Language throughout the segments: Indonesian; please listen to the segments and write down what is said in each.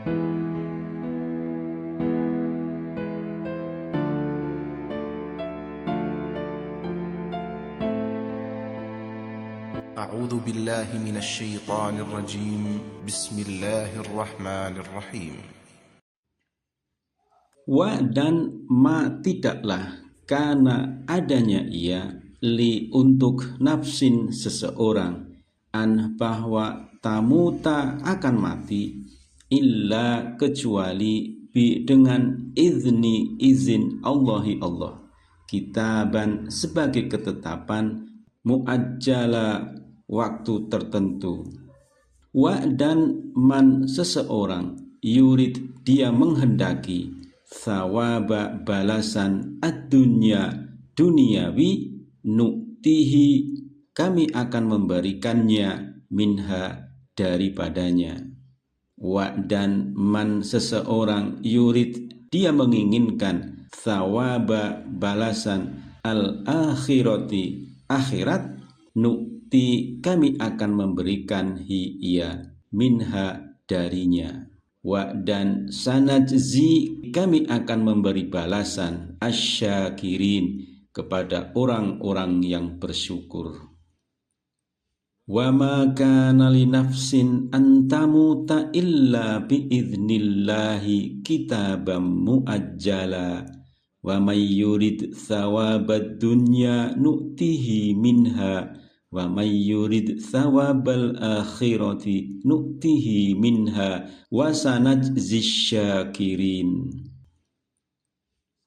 أعوذ بالله من الشيطان الرجيم بسم الله الرحمن الرحيم. Wa dan ma tidaklah karena adanya ia li untuk nafsin seseorang an bahwa tamuta akan mati illa kecuali bi dengan izin Allahi Allah kitaban sebagai ketetapan muajjala waktu tertentu. Wa dan man seseorang yurid dia menghendaki thawaba balasan ad-dunya duniawi nu'tihi kami akan memberikannya minha daripadanya. Wa dan man seseorang yurid dia menginginkan thawaba balasan al-akhirati akhirat nu'ti kami akan memberikan ia minha darinya. Wa dan sanajzi kami akan memberi balasan asyakirin kepada orang-orang yang bersyukur. Wa ma kana li nafsin an tamuta illa bi idnillahi kitabam muajjala wa may yurid thawabad dunya nu'tihi minha wa may yurid thawabal akhirati nu'tihi minha wa sanajzis syakirin.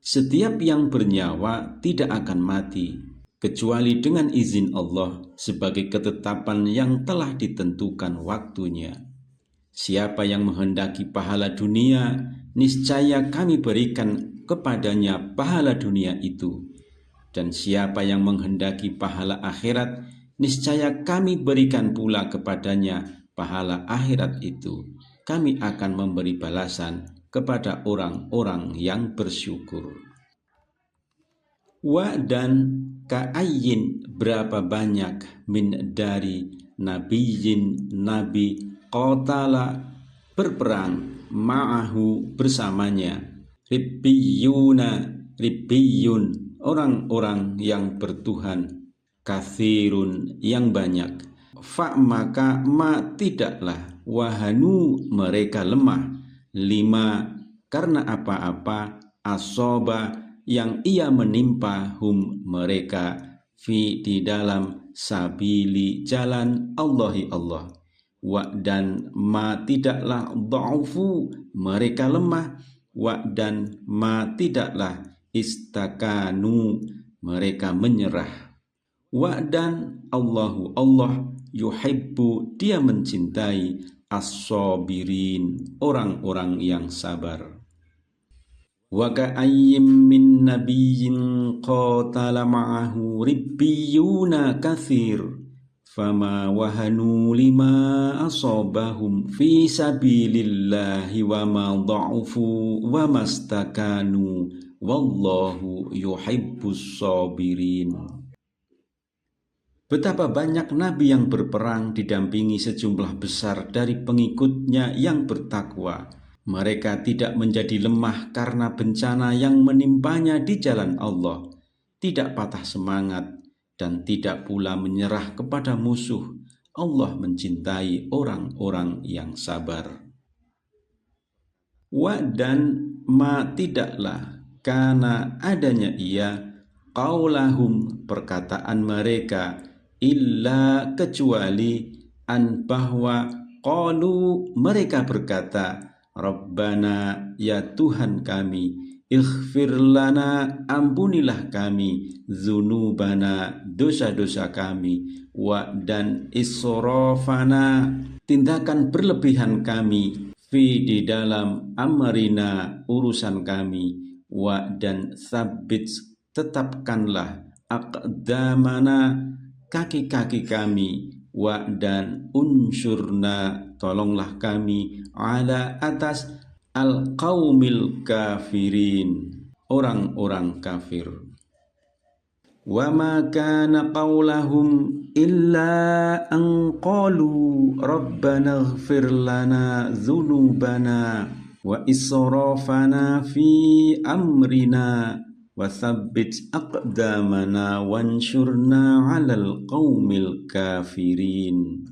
Setiap yang bernyawa tidak akan mati kecuali dengan izin Allah sebagai ketetapan yang telah ditentukan waktunya. Siapa yang menghendaki pahala dunia, niscaya kami berikan kepadanya pahala dunia itu. Dan siapa yang menghendaki pahala akhirat, niscaya kami berikan pula kepadanya pahala akhirat itu. Kami akan memberi balasan kepada orang-orang yang bersyukur. Wa dan ka'ayyin berapa banyak min dari nabiyyin nabi qatala berperang ma'ahu bersamanya ribbiyun orang-orang yang bertuhan kathirun yang banyak fa maka ma tidaklah wahanu mereka lemah lima karena apa-apa asoba yang ia menimpa hum mereka fi di dalam sabili jalan Allahi Allah. Wa dan ma tidaklah dha'ufu mereka lemah wa dan ma tidaklah istakanu mereka menyerah. Wa dan Allahu Allah yuhibbu dia mencintai as-sabirin orang-orang yang sabar. Wa ka'ayyim min nabiyyin qatala ma'ahu ribbiyuna kathir fama wahanu lima asabahum fi sabilillahi wa ma dha'ufu wa mastakanu wallahu yuhibbus sabirin. Betapa banyak nabi yang berperang didampingi sejumlah besar dari pengikutnya yang bertakwa. Mereka tidak menjadi lemah karena bencana yang menimpanya di jalan Allah, tidak patah semangat, dan tidak pula menyerah kepada musuh. Allah mencintai orang-orang yang sabar. Wa dan ma tidaklah karena adanya ia qaulahum perkataan mereka illa kecuali an bahwa qalu mereka berkata Rabbana ya Tuhan kami ighfir lana ampunilah kami dzunubana dosa-dosa kami wa dan israfana tindakan berlebihan kami fi di dalam amrina urusan kami wa dan sabit tetapkanlah aqdamana kaki-kaki kami wa dan unsurna tolonglah kami ala atas al-qaumil kafirin orang-orang kafir. wa ma kana qaulahum illa an qalu rabbana ighfir lana dzunubana wa israfana fi amrina wa tsabbit aqdamana wansurna 'alal qaumil kafirin.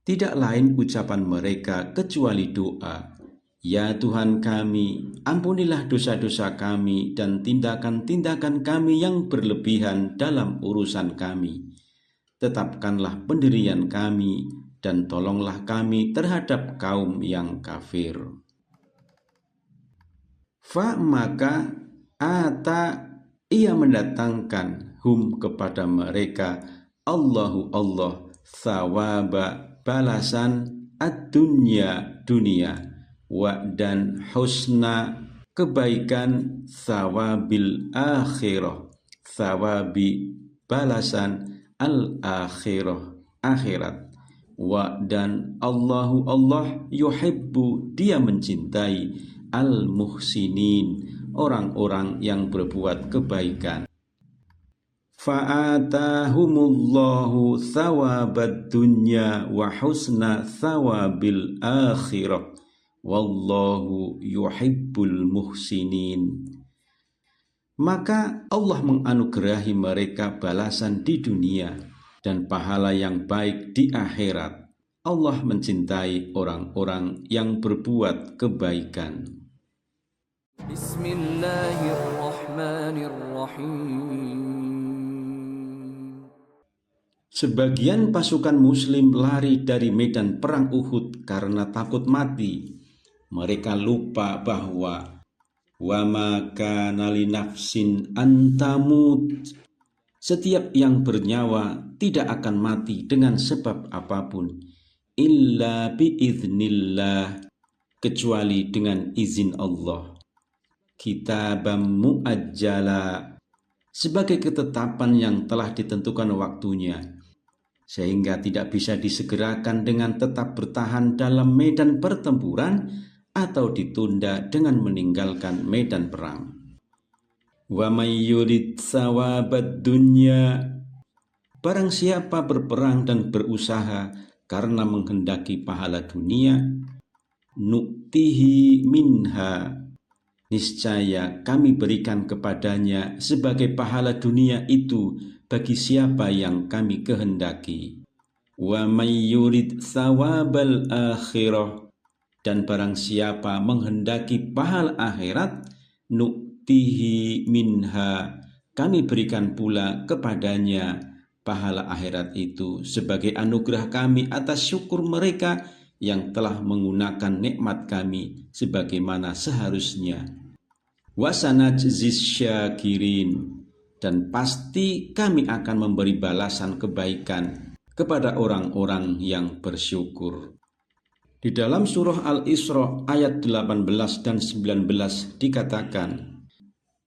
Tidak lain ucapan mereka kecuali doa, ya Tuhan kami, ampunilah dosa-dosa kami dan tindakan-tindakan kami yang berlebihan dalam urusan kami. Tetapkanlah pendirian kami dan tolonglah kami terhadap kaum yang kafir. Fa maka ata ia mendatangkan hum kepada mereka Allahu Allah thawaba balasan ad-dunya dunia wa dan husna kebaikan thawabil akhirah thawabi balasan al-akhirah akhirat wa dan Allahu Allah yuhibbu dia mencintai al-muhsinin orang-orang yang berbuat kebaikan. Fa'atahumullahu thawabad dunya wa husna thawabil akhirah wallahu yuhibbul muhsinin. Maka Allah menganugerahi mereka balasan di dunia dan pahala yang baik di akhirat. Allah mencintai orang-orang yang berbuat kebaikan. Bismillahirrahmanirrahim. Sebagian pasukan muslim lari dari medan perang Uhud karena takut mati. Mereka lupa bahwa wa ma kana li nafsin an tamut, setiap yang bernyawa tidak akan mati dengan sebab apapun, illa biiznillah, kecuali dengan izin Allah. Kitabam muajjala, sebagai ketetapan yang telah ditentukan waktunya, sehingga tidak bisa disegerakan dengan tetap bertahan dalam medan pertempuran atau ditunda dengan meninggalkan medan perang. Wa may yurid sawabad dunya, barang siapa berperang dan berusaha karena menghendaki pahala dunia, nu'tihi minha, niscaya kami berikan kepadanya sebagai pahala dunia itu bagi siapa yang kami kehendaki. Wa may yurid thawabal akhirah, dan barang siapa menghendaki pahala akhirat, nu'tihi minha, kami berikan pula kepadanya pahala akhirat itu sebagai anugerah kami atas syukur mereka yang telah menggunakan nikmat kami sebagaimana seharusnya. Wa sanajzis syakirin, dan pasti kami akan memberi balasan kebaikan kepada orang-orang yang bersyukur. Di dalam surah Al-Isra ayat 18 dan 19 dikatakan,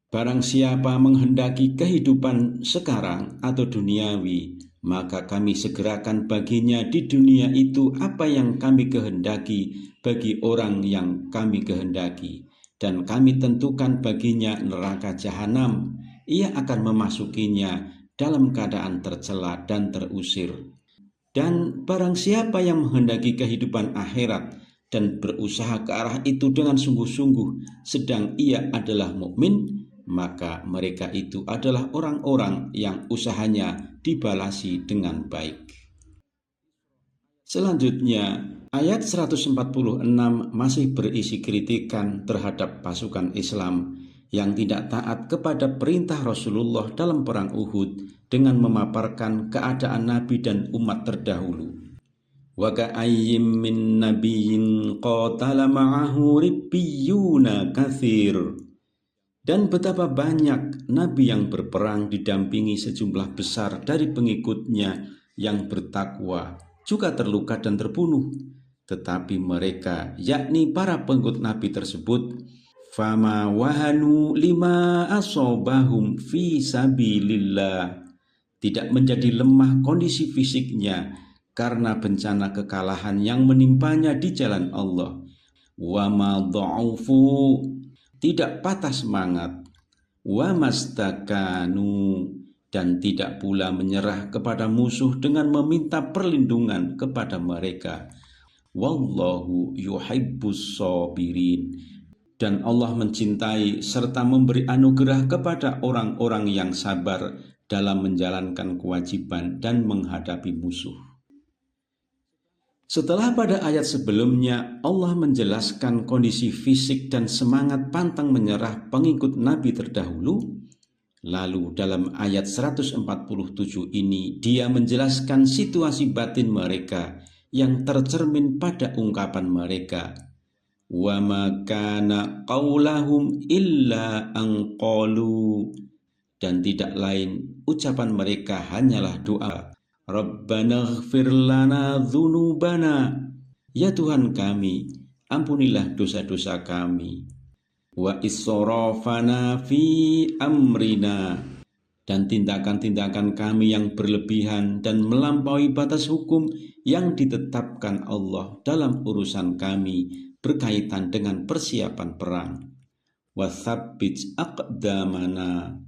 barang siapa menghendaki kehidupan sekarang atau duniawi, maka kami segerakan baginya di dunia itu apa yang kami kehendaki bagi orang yang kami kehendaki, dan kami tentukan baginya neraka jahanam. Ia akan memasukinya dalam keadaan tercela dan terusir. Dan barang siapa yang menghendaki kehidupan akhirat dan berusaha ke arah itu dengan sungguh-sungguh, sedang ia adalah mukmin, maka mereka itu adalah orang-orang yang usahanya dibalasi dengan baik. Selanjutnya, ayat 146 masih berisi kritikan terhadap pasukan Islam yang tidak taat kepada perintah Rasulullah dalam perang Uhud dengan memaparkan keadaan Nabi dan umat terdahulu. Wa ka'ayyim min nabiyyin qatala ma'ahu ribbiyuna katsir, dan betapa banyak nabi yang berperang didampingi sejumlah besar dari pengikutnya yang bertakwa juga terluka dan terbunuh, tetapi mereka, yakni para pengikut nabi tersebut, fama wahanu lima asobahum fi sabilillah, tidak menjadi lemah kondisi fisiknya karena bencana kekalahan yang menimpanya di jalan Allah. Wa ma dha'ufu, tidak patah semangat. wa mastakanu, dan tidak pula menyerah kepada musuh dengan meminta perlindungan kepada mereka. Wallahu yuhibbus sabirin, dan Allah mencintai serta memberi anugerah kepada orang-orang yang sabar dalam menjalankan kewajiban dan menghadapi musuh. Setelah pada ayat sebelumnya Allah menjelaskan kondisi fisik dan semangat pantang menyerah pengikut Nabi terdahulu, lalu dalam ayat 147 ini dia menjelaskan situasi batin mereka yang tercermin pada ungkapan mereka, wa ma kana qaulahum illa an qalu, dan tidak lain ucapan mereka hanyalah doa, Rabbana ighfir lana dzunubana, ya Tuhan kami, ampunilah dosa-dosa kami, wa israfana fi amrina, dan tindakan-tindakan kami yang berlebihan dan melampaui batas hukum yang ditetapkan Allah dalam urusan kami berkaitan dengan persiapan perang. Wa tsabbit aqdamana,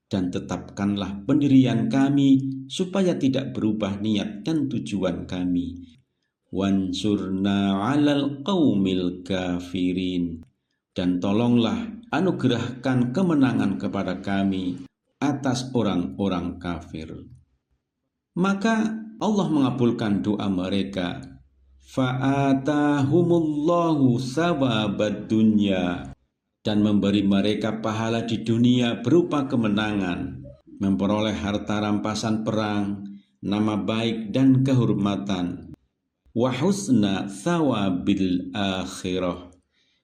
dan tetapkanlah pendirian kami supaya tidak berubah niat dan tujuan kami. Wansurna 'alal qaumil kafirin, dan tolonglah anugerahkan kemenangan kepada kami atas orang-orang kafir. Maka Allah mengabulkan doa mereka. Fa'atahumullahu thawabad dunya, dan memberi mereka pahala di dunia berupa kemenangan, memperoleh harta rampasan perang, nama baik dan kehormatan. Wa husna thawabil akhirah,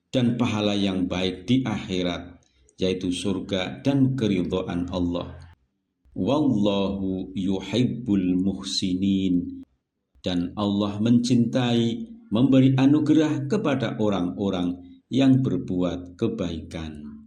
dan pahala yang baik di akhirat, yaitu surga dan keridhaan Allah. Wallahu yuhibbul muhsinin, dan Allah mencintai memberi anugerah kepada orang-orang yang berbuat kebaikan.